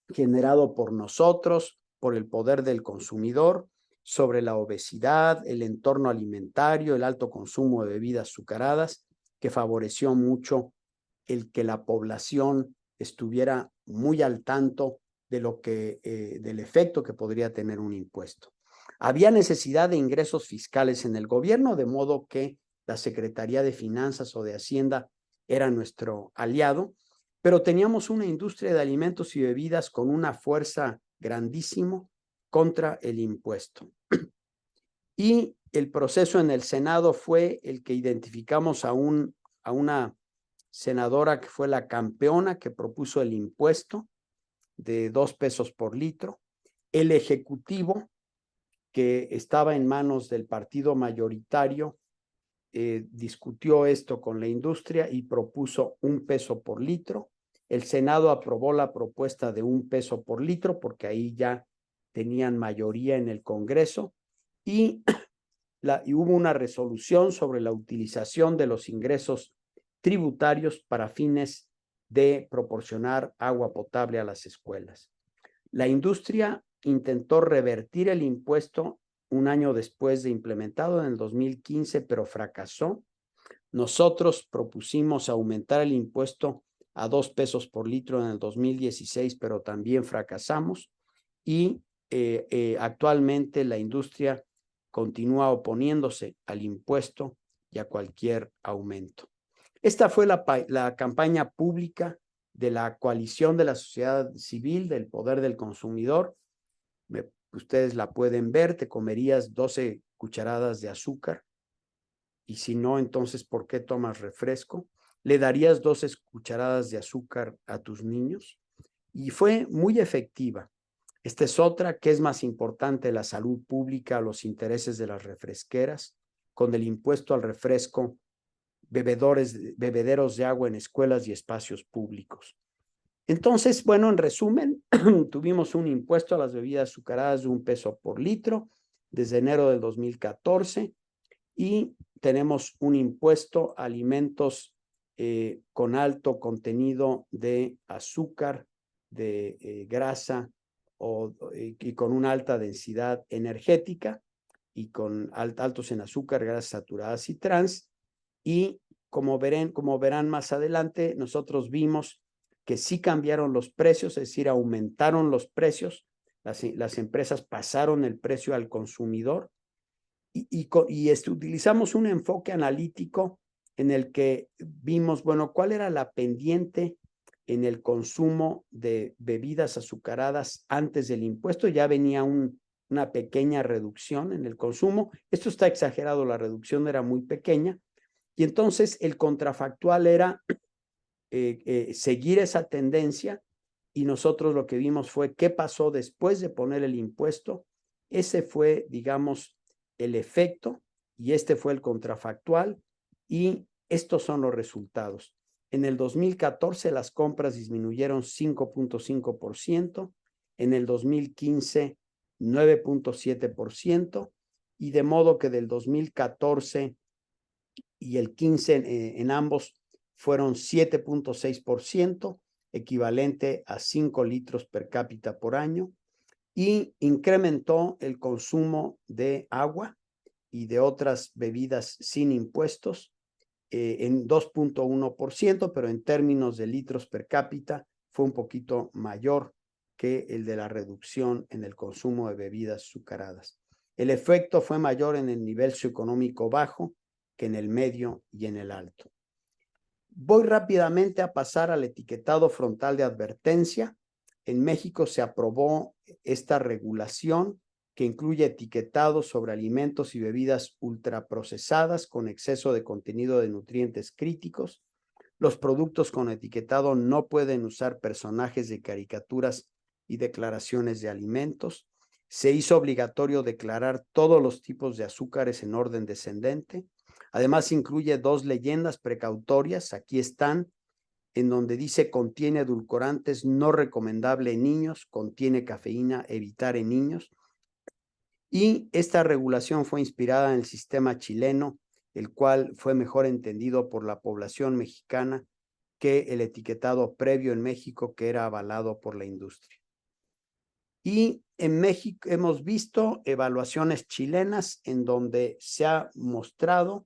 generado por nosotros, por el poder del consumidor, sobre la obesidad, el entorno alimentario, el alto consumo de bebidas azucaradas, que favoreció mucho el que la población estuviera muy al tanto de del efecto que podría tener un impuesto. Había necesidad de ingresos fiscales en el gobierno, de modo que la Secretaría de Finanzas o de Hacienda era nuestro aliado, pero teníamos una industria de alimentos y bebidas con una fuerza grandísima contra el impuesto. Y el proceso en el Senado fue el que identificamos a una senadora que fue la campeona que propuso el impuesto de 2 pesos por litro. El Ejecutivo, que estaba en manos del partido mayoritario, discutió esto con la industria y propuso 1 peso por litro. El Senado aprobó la propuesta de 1 peso por litro porque ahí ya tenían mayoría en el Congreso y hubo una resolución sobre la utilización de los ingresos tributarios para fines de proporcionar agua potable a las escuelas. La industria intentó revertir el impuesto un año después de implementado, en el 2015, pero fracasó. Nosotros propusimos aumentar el impuesto a 2 pesos por litro en el 2016, pero también fracasamos. Y actualmente la industria continúa oponiéndose al impuesto y a cualquier aumento. Esta fue la campaña pública de la coalición de la sociedad civil, del poder del consumidor. Ustedes la pueden ver, te comerías 12 cucharadas de azúcar y si no, entonces, ¿por qué tomas refresco? ¿Le darías 12 cucharadas de azúcar a tus niños? Y fue muy efectiva. Esta es otra, que es más importante, la salud pública, los intereses de las refresqueras, con el impuesto al refresco, bebederos de agua en escuelas y espacios públicos. Entonces, bueno, en resumen, tuvimos un impuesto a las bebidas azucaradas de 1 peso por litro desde enero del 2014 y tenemos un impuesto a alimentos con alto contenido de azúcar, de grasa y con una alta densidad energética y con altos en azúcar, grasas saturadas y trans. Y como verán más adelante, nosotros vimos que sí cambiaron los precios, es decir, aumentaron los precios, las empresas pasaron el precio al consumidor y utilizamos un enfoque analítico en el que vimos, bueno, cuál era la pendiente en el consumo de bebidas azucaradas antes del impuesto. Ya venía una pequeña reducción en el consumo. Esto está exagerado, la reducción era muy pequeña. Y entonces el contrafactual era seguir esa tendencia y nosotros lo que vimos fue qué pasó después de poner el impuesto. Ese fue, digamos, el efecto y este fue el contrafactual y estos son los resultados. En el 2014 las compras disminuyeron 5.5%, en el 2015 9.7%, y de modo que del 2014 y el 15 en ambos fueron 7.6%, equivalente a 5 litros per cápita por año, y incrementó el consumo de agua y de otras bebidas sin impuestos en 2.1%, pero en términos de litros per cápita fue un poquito mayor que el de la reducción en el consumo de bebidas azucaradas. El efecto fue mayor en el nivel socioeconómico bajo que en el medio y en el alto. Voy rápidamente a pasar al etiquetado frontal de advertencia. En México se aprobó esta regulación que incluye etiquetados sobre alimentos y bebidas ultraprocesadas con exceso de contenido de nutrientes críticos. Los productos con etiquetado no pueden usar personajes de caricaturas y declaraciones de alimentos. Se hizo obligatorio declarar todos los tipos de azúcares en orden descendente. Además, incluye 2 leyendas precautorias. Aquí están, en donde dice: contiene edulcorantes, no recomendable en niños, contiene cafeína, evitar en niños. Y esta regulación fue inspirada en el sistema chileno, el cual fue mejor entendido por la población mexicana que el etiquetado previo en México, que era avalado por la industria. Y en México hemos visto evaluaciones chilenas en donde se ha mostrado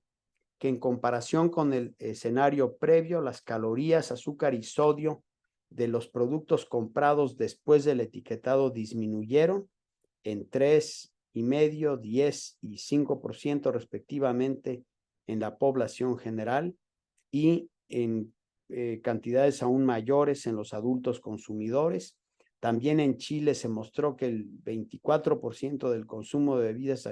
que en comparación con el escenario previo, las calorías, azúcar y sodio de los productos comprados después del etiquetado disminuyeron en 3,5%, 10% y 5% respectivamente en la población general, y en cantidades aún mayores en los adultos consumidores. También en Chile se mostró que el 24% del consumo de bebidas,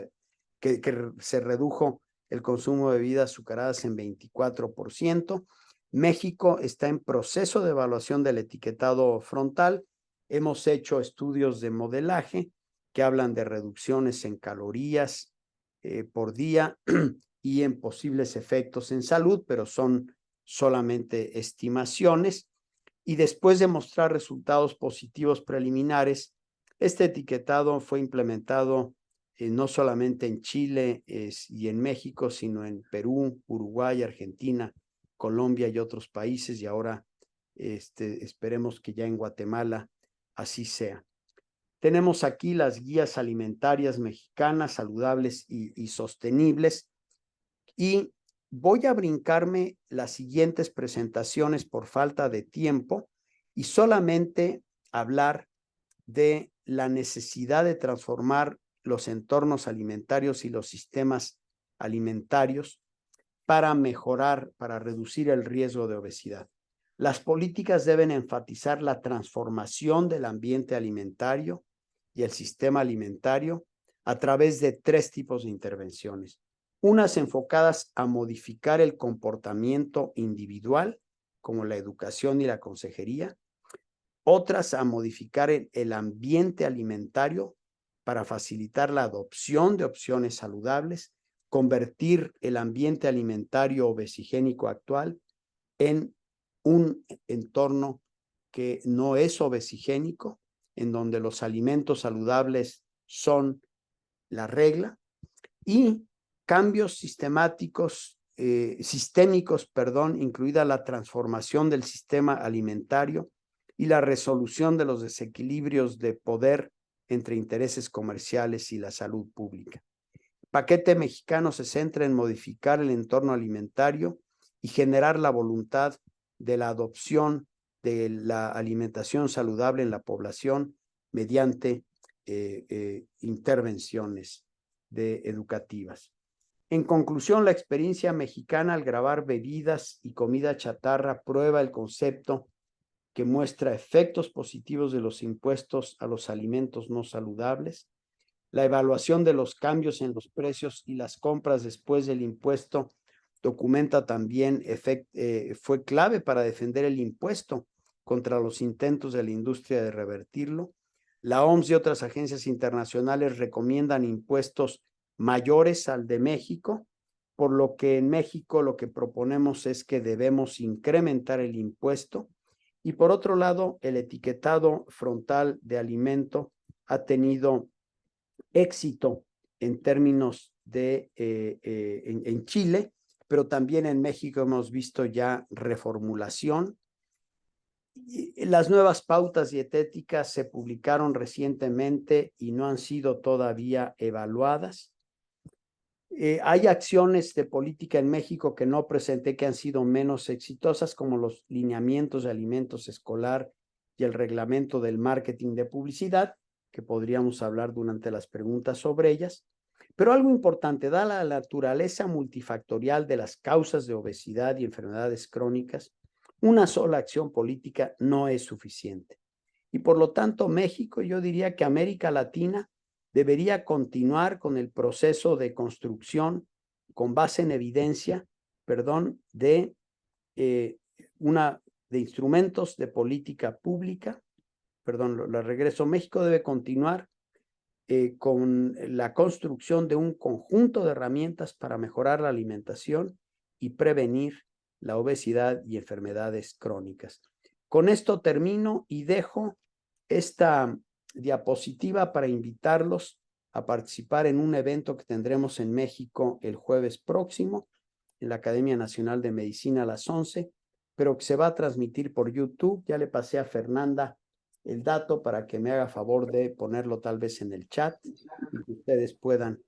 que se redujo el consumo de bebidas azucaradas en 24%. México está en proceso de evaluación del etiquetado frontal. Hemos hecho estudios de modelaje que hablan de reducciones en calorías por día y en posibles efectos en salud, pero son solamente estimaciones. Y después de mostrar resultados positivos preliminares, este etiquetado fue implementado no solamente en Chile y en México, sino en Perú, Uruguay, Argentina, Colombia y otros países, y ahora esperemos que ya en Guatemala así sea. Tenemos aquí las guías alimentarias mexicanas saludables y sostenibles, y voy a brincarme las siguientes presentaciones por falta de tiempo y solamente hablar de la necesidad de transformar los entornos alimentarios y los sistemas alimentarios para mejorar, para reducir el riesgo de obesidad. Las políticas deben enfatizar la transformación del ambiente alimentario y el sistema alimentario a través de 3 tipos de intervenciones. Unas enfocadas a modificar el comportamiento individual, como la educación y la consejería. Otras a modificar el ambiente alimentario para facilitar la adopción de opciones saludables, convertir el ambiente alimentario obesigénico actual en un entorno que no es obesigénico, en donde los alimentos saludables son la regla, y cambios sistémicos, incluida la transformación del sistema alimentario y la resolución de los desequilibrios de poder entre intereses comerciales y la salud pública. El paquete mexicano se centra en modificar el entorno alimentario y generar la voluntad de la adopción de la alimentación saludable en la población mediante intervenciones educativas. En conclusión, la experiencia mexicana al grabar bebidas y comida chatarra prueba el concepto que muestra efectos positivos de los impuestos a los alimentos no saludables. La evaluación de los cambios en los precios y las compras después del impuesto documenta también fue clave para defender el impuesto contra los intentos de la industria de revertirlo. La OMS y otras agencias internacionales recomiendan impuestos mayores al de México, por lo que en México lo que proponemos es que debemos incrementar el impuesto. Y por otro lado, el etiquetado frontal de alimento ha tenido éxito en términos de en Chile, pero también en México hemos visto ya reformulación. Las nuevas pautas dietéticas se publicaron recientemente y no han sido todavía evaluadas. Hay acciones de política en México que no presenté que han sido menos exitosas, como los lineamientos de alimentos escolar y el reglamento del marketing de publicidad, que podríamos hablar durante las preguntas sobre ellas. Pero algo importante, dada la naturaleza multifactorial de las causas de obesidad y enfermedades crónicas, una sola acción política no es suficiente. Y por lo tanto, México, yo diría que América Latina debería continuar con el proceso de construcción con base en evidencia, perdón, de instrumentos de política pública, perdón, lo regreso. México debe continuar con la construcción de un conjunto de herramientas para mejorar la alimentación y prevenir la obesidad y enfermedades crónicas. Con esto termino y dejo esta diapositiva para invitarlos a participar en un evento que tendremos en México el jueves próximo en la Academia Nacional de Medicina a las 11, pero que se va a transmitir por YouTube. Ya le pasé a Fernanda el dato para que me haga favor de ponerlo tal vez en el chat y que ustedes puedan,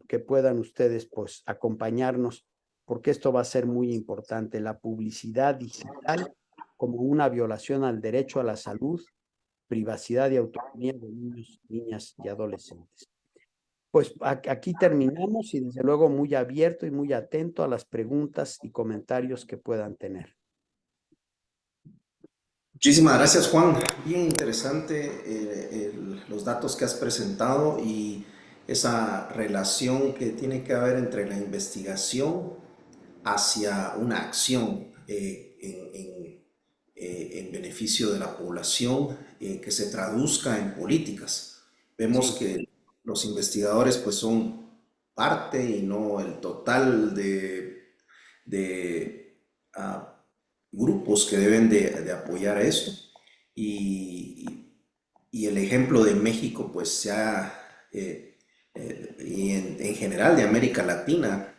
que puedan ustedes pues acompañarnos, porque esto va a ser muy importante, la publicidad digital como una violación al derecho a la salud, privacidad y autonomía de niños, niñas y adolescentes. Pues aquí terminamos y desde luego muy abierto y muy atento a las preguntas y comentarios que puedan tener. Muchísimas gracias, Juan. Bien interesante los datos que has presentado y esa relación que tiene que haber entre la investigación hacia una acción en beneficio de la población que se traduzca en políticas. Vemos Sí. que los investigadores pues son parte y no el total de grupos que deben de apoyar esto. Y el ejemplo de México pues se ha, y en general de América Latina,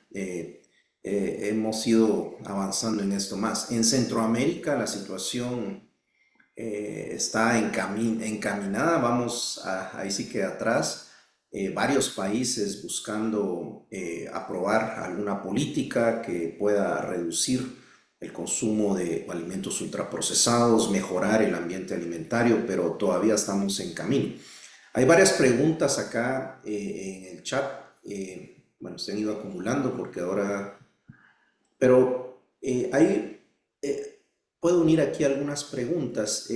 hemos ido avanzando en esto más. En Centroamérica la situación está encaminada, vamos ahí sí que atrás, varios países buscando aprobar alguna política que pueda reducir el consumo de alimentos ultraprocesados, mejorar el ambiente alimentario, pero todavía estamos en camino. Hay varias preguntas acá en el chat, bueno, se han ido acumulando porque ahora, pero puedo unir aquí algunas preguntas.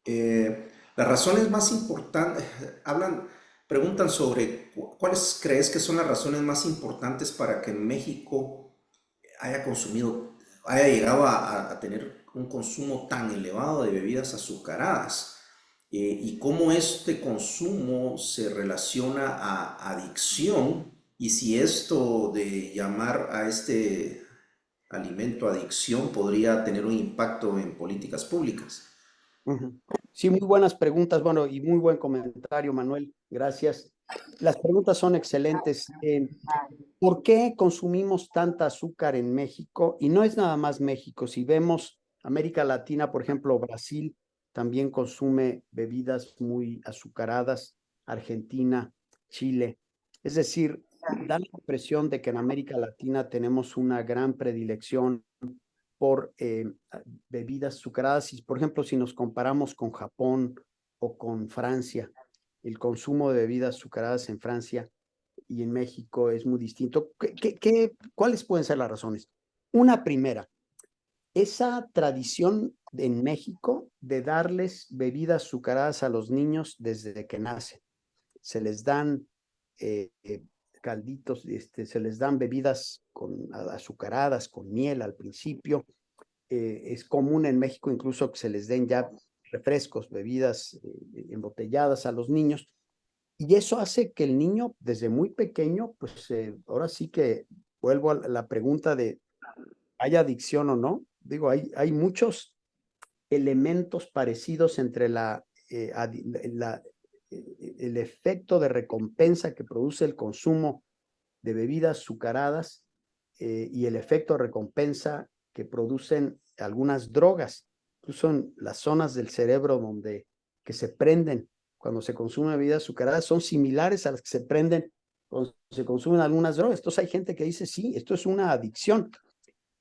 Las razones más importantes, preguntan sobre cuáles crees que son las razones más importantes para que México haya consumido, haya llegado a tener un consumo tan elevado de bebidas azucaradas, y cómo este consumo se relaciona a adicción, y si esto de llamar a este alimento adicción podría tener un impacto en políticas públicas. Sí, muy buenas preguntas, bueno, y muy buen comentario, Manuel, gracias. Las preguntas son excelentes. ¿Por qué consumimos tanta azúcar en México? Y no es nada más México, si vemos América Latina, por ejemplo, Brasil también consume bebidas muy azucaradas, Argentina, Chile. Es decir, da la impresión de que en América Latina tenemos una gran predilección por bebidas azucaradas. Y, por ejemplo, si nos comparamos con Japón o con Francia, el consumo de bebidas azucaradas en Francia y en México es muy distinto. ¿Cuáles pueden ser las razones? Una primera, esa tradición en México de darles bebidas azucaradas a los niños desde que nacen. Se les dan calditos, se les dan bebidas azucaradas, con miel al principio. Es común en México incluso que se les den ya refrescos, bebidas embotelladas a los niños. Y eso hace que el niño desde muy pequeño, pues ahora sí que vuelvo a la pregunta de, ¿hay adicción o no? Digo, hay muchos elementos parecidos entre el efecto de recompensa que produce el consumo de bebidas azucaradas y el efecto de recompensa que producen algunas drogas. Son las zonas del cerebro que se prenden cuando se consume bebidas azucaradas, son similares a las que se prenden cuando se consumen algunas drogas. Entonces hay gente que dice, sí, esto es una adicción.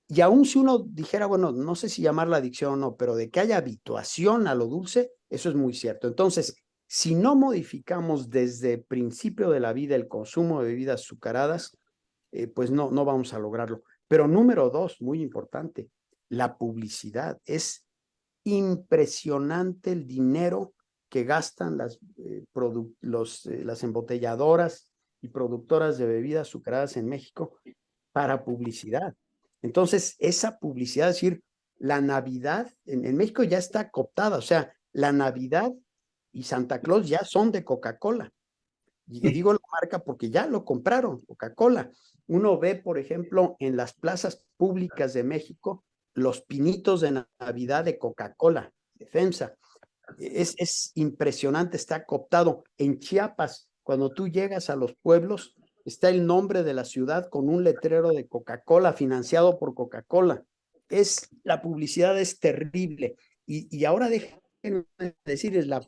Y aún si uno dijera, bueno, no sé si llamarla adicción o no, pero de que haya habituación a lo dulce, eso es muy cierto. Entonces, si no modificamos desde el principio de la vida el consumo de bebidas azucaradas, pues no vamos a lograrlo. Pero número dos, muy importante, la publicidad. Es impresionante el dinero que gastan las embotelladoras y productoras de bebidas azucaradas en México para publicidad. Entonces, esa publicidad, es decir, la Navidad en México ya está cooptada, o sea, la Navidad y Santa Claus ya son de Coca-Cola. Y digo la marca porque ya lo compraron, Coca-Cola. Uno ve, por ejemplo, en las plazas públicas de México, los pinitos de Navidad de Coca-Cola, de FEMSA. Es impresionante, está cooptado. En Chiapas, cuando tú llegas a los pueblos, está el nombre de la ciudad con un letrero de Coca-Cola, financiado por Coca-Cola. La publicidad es terrible. Y ahora déjenme decirles, la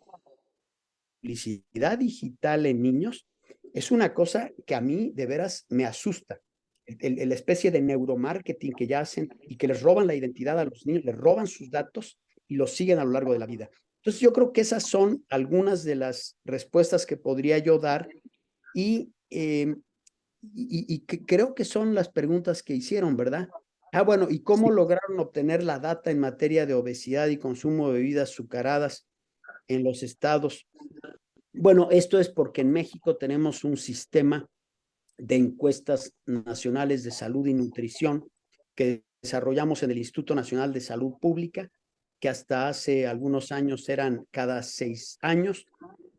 publicidad digital en niños es una cosa que a mí de veras me asusta. La especie de neuromarketing que ya hacen y que les roban la identidad a los niños, les roban sus datos y los siguen a lo largo de la vida. Entonces yo creo que esas son algunas de las respuestas que podría yo dar y que creo que son las preguntas que hicieron, ¿verdad? Ah, bueno, ¿y cómo lograron obtener la data en materia de obesidad y consumo de bebidas azucaradas en los estados? Bueno, esto es porque en México tenemos un sistema de encuestas nacionales de salud y nutrición que desarrollamos en el Instituto Nacional de Salud Pública, que hasta hace algunos años eran cada 6 años,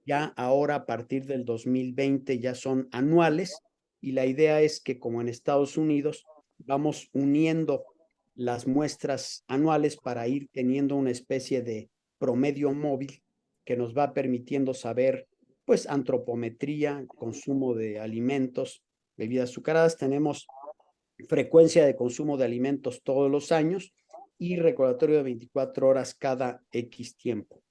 ya ahora a partir del 2020 ya son anuales y la idea es que como en Estados Unidos vamos uniendo las muestras anuales para ir teniendo una especie de promedio móvil que nos va permitiendo saber pues antropometría, consumo de alimentos, bebidas azucaradas, tenemos frecuencia de consumo de alimentos todos los años y recordatorio de 24 horas cada X tiempo.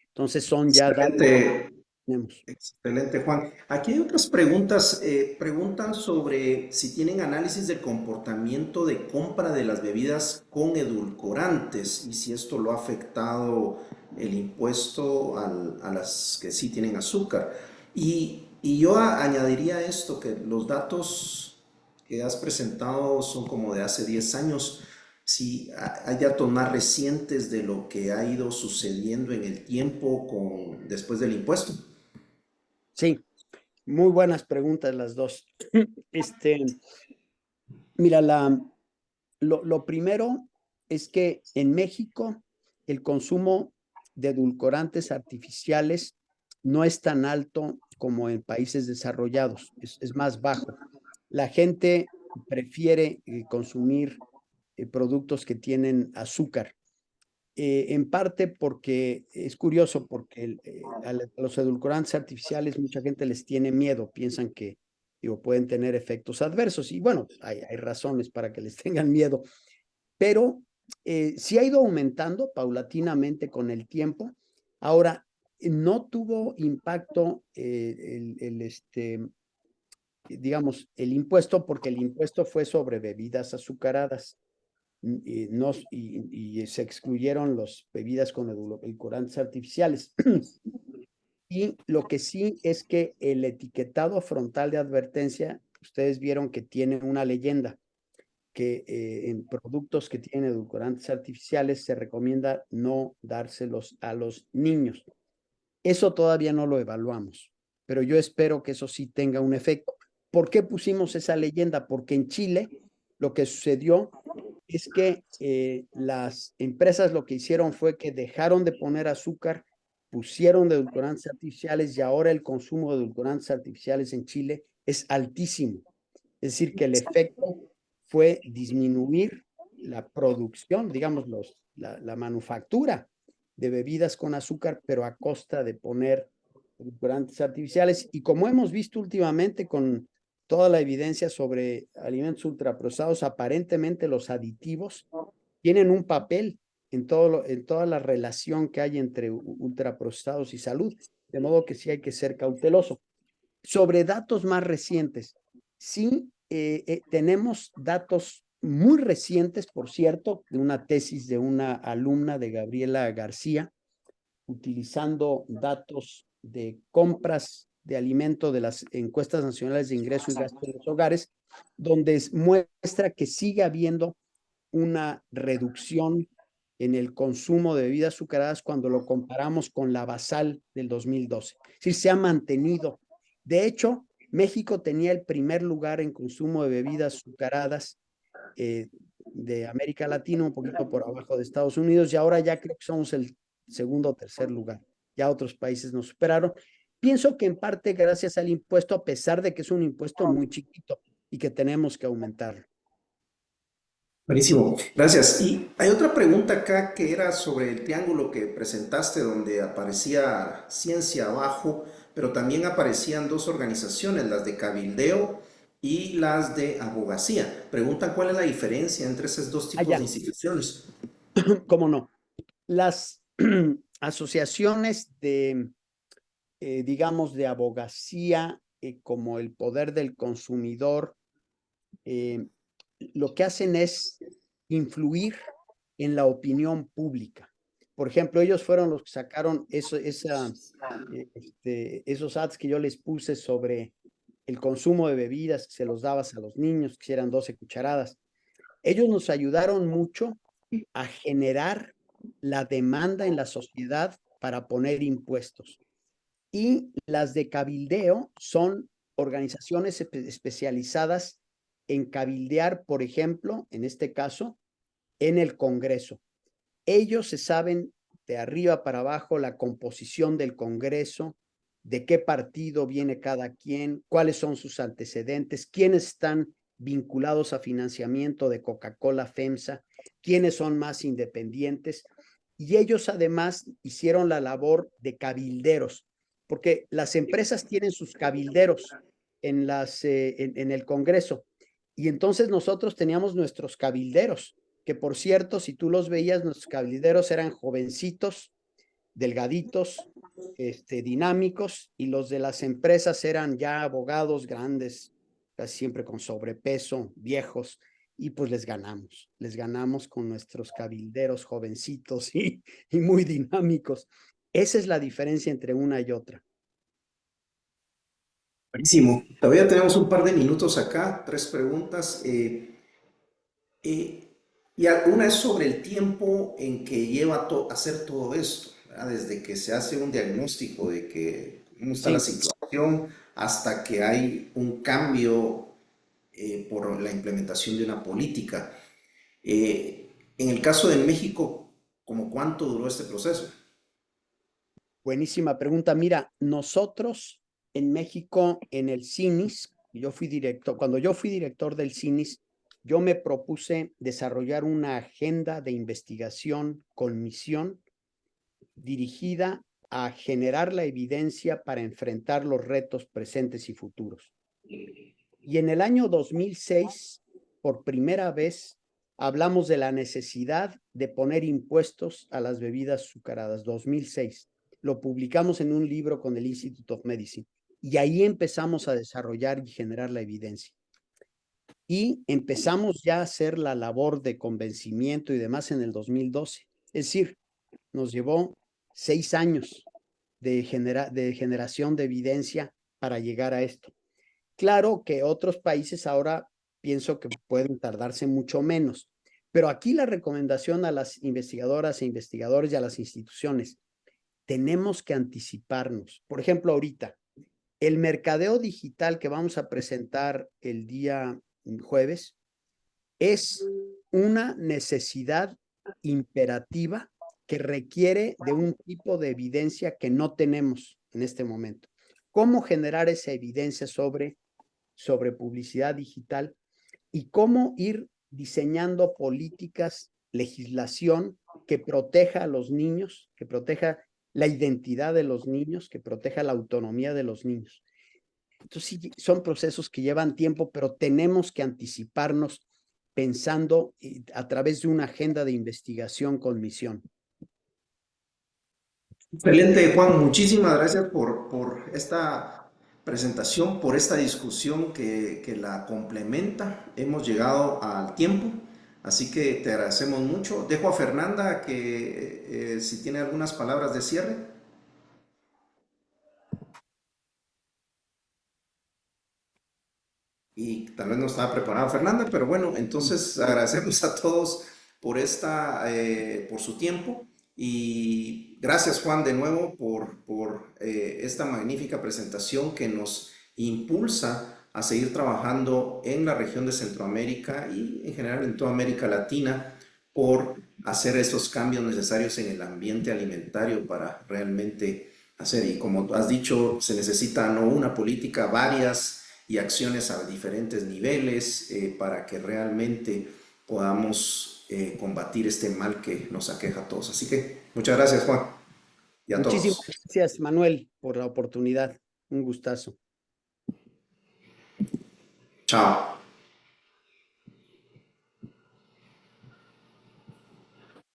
Entonces son ya datos que Excelente, tenemos. excelente, Juan. Aquí hay otras preguntas. Preguntan sobre si tienen análisis del comportamiento de compra de las bebidas con edulcorantes y si esto lo ha afectado el impuesto a las que sí tienen azúcar. Y yo añadiría esto, que los datos que has presentado son como de hace 10 años. Si hay datos más recientes de lo que ha ido sucediendo en el tiempo después del impuesto. Sí, muy buenas preguntas las dos. Este, mira, lo primero es que en México el consumo de edulcorantes artificiales no es tan alto como en países desarrollados, es más bajo. La gente prefiere consumir productos que tienen azúcar. En parte porque es curioso, porque a los edulcorantes artificiales mucha gente les tiene miedo, piensan que digo, pueden tener efectos adversos y bueno, hay razones para que les tengan miedo, pero sí ha ido aumentando paulatinamente con el tiempo. Ahora, no tuvo impacto digamos, el impuesto porque el impuesto fue sobre bebidas azucaradas y se excluyeron las bebidas con edulcorantes artificiales. Y lo que sí es que el etiquetado frontal de advertencia, ustedes vieron que tiene una leyenda, que en productos que tienen edulcorantes artificiales se recomienda no dárselos a los niños. Eso todavía no lo evaluamos, pero yo espero que eso sí tenga un efecto. ¿Por qué pusimos esa leyenda? Porque en Chile lo que sucedió es que las empresas lo que hicieron fue que dejaron de poner azúcar, pusieron edulcorantes artificiales y ahora el consumo de edulcorantes artificiales en Chile es altísimo. Es decir, que el efecto fue disminuir la producción, digamos, la manufactura de bebidas con azúcar, pero a costa de poner edulcorantes artificiales. Y como hemos visto últimamente con toda la evidencia sobre alimentos ultraprocesados, aparentemente los aditivos tienen un papel en toda la relación que hay entre ultraprocesados y salud, de modo que sí hay que ser cauteloso. Sobre datos más recientes, sí tenemos datos muy recientes, por cierto, de una tesis de una alumna de Gabriela García, utilizando datos de compras de alimento de las encuestas nacionales de ingreso y gasto de los hogares, donde muestra que sigue habiendo una reducción en el consumo de bebidas azucaradas cuando lo comparamos con la basal del 2012. Es decir, se ha mantenido. De hecho, México tenía el primer lugar en consumo de bebidas azucaradas de América Latina, un poquito por abajo de Estados Unidos, y ahora ya creo que somos el segundo o tercer lugar. Ya otros países nos superaron. Pienso que en parte gracias al impuesto, a pesar de que es un impuesto muy chiquito y que tenemos que aumentarlo. Buenísimo, gracias. Y hay otra pregunta acá que era sobre el triángulo que presentaste donde aparecía ciencia abajo, pero también aparecían dos organizaciones, las de cabildeo y las de abogacía. Preguntan cuál es la diferencia entre esos dos tipos de Allá, instituciones. cómo no. Las asociaciones de, digamos, de abogacía, como el poder del consumidor, eh, lo que hacen es influir en la opinión pública. Por ejemplo, ellos fueron los que sacaron esos ads que yo les puse sobre el consumo de bebidas, que se los dabas a los niños, que eran 12 cucharadas. Ellos nos ayudaron mucho a generar la demanda en la sociedad para poner impuestos. Y las de cabildeo son organizaciones especializadas en cabildear, por ejemplo, en este caso, en el Congreso. Ellos se saben de arriba para abajo la composición del Congreso, de qué partido viene cada quien, cuáles son sus antecedentes, quiénes están vinculados a financiamiento de Coca-Cola, FEMSA, quiénes son más independientes. Y ellos además hicieron la labor de cabilderos, porque las empresas tienen sus cabilderos en el Congreso. Y entonces nosotros teníamos nuestros cabilderos, que por cierto, si tú los veías, nuestros cabilderos eran jovencitos, delgaditos, dinámicos, y los de las empresas eran ya abogados grandes, casi siempre con sobrepeso, viejos, y pues les ganamos con nuestros cabilderos jovencitos y muy dinámicos. Esa es la diferencia entre una y otra. Buenísimo. Todavía tenemos un par de minutos acá, tres preguntas. Eh, y una es sobre el tiempo en que lleva hacer todo esto, ¿verdad? Desde que se hace un diagnóstico de que cómo está la Sí, situación hasta que hay un cambio por la implementación de una política. En el caso de México, ¿cómo cuánto duró este proceso? buenísima pregunta. Mira, nosotros en México, en el CINIS, yo fui director, cuando yo fui director del CINIS, yo me propuse desarrollar una agenda de investigación con misión dirigida a generar la evidencia para enfrentar los retos presentes y futuros. Y en el año 2006, por primera vez, hablamos de la necesidad de poner impuestos a las bebidas azucaradas. 2006. Lo publicamos en un libro con el Institute of Medicine. Y ahí empezamos a desarrollar y generar la evidencia. Y empezamos ya a hacer la labor de convencimiento y demás en el 2012. Es decir, nos llevó 6 años de generación de evidencia para llegar a esto. Claro que otros países ahora pienso que pueden tardarse mucho menos, pero aquí la recomendación a las investigadoras e investigadores y a las instituciones, tenemos que anticiparnos. Por ejemplo, ahorita, el mercadeo digital que vamos a presentar el día jueves es una necesidad imperativa que requiere de un tipo de evidencia que no tenemos en este momento. ¿Cómo generar esa evidencia sobre publicidad digital y cómo ir diseñando políticas, legislación que proteja a los niños, que proteja la identidad de los niños, que proteja la autonomía de los niños. Entonces, sí, son procesos que llevan tiempo, pero tenemos que anticiparnos pensando a través de una agenda de investigación con misión. Excelente, Juan. Muchísimas gracias por esta presentación, por esta discusión que la complementa. Hemos llegado al tiempo, así que te agradecemos mucho. Dejo a Fernanda que si tiene algunas palabras de cierre. Y tal vez no estaba preparada Fernanda, pero bueno, entonces agradecemos a todos por su tiempo y gracias Juan de nuevo por esta magnífica presentación que nos impulsa a seguir trabajando en la región de Centroamérica y en general en toda América Latina por hacer esos cambios necesarios en el ambiente alimentario para realmente hacer, y como has dicho, se necesita no una política, varias y acciones a diferentes niveles para que realmente podamos combatir este mal que nos aqueja a todos. Así que muchas gracias, Juan, y a Muchísimas todos. gracias, Manuel, por la oportunidad. Un gustazo. Chao.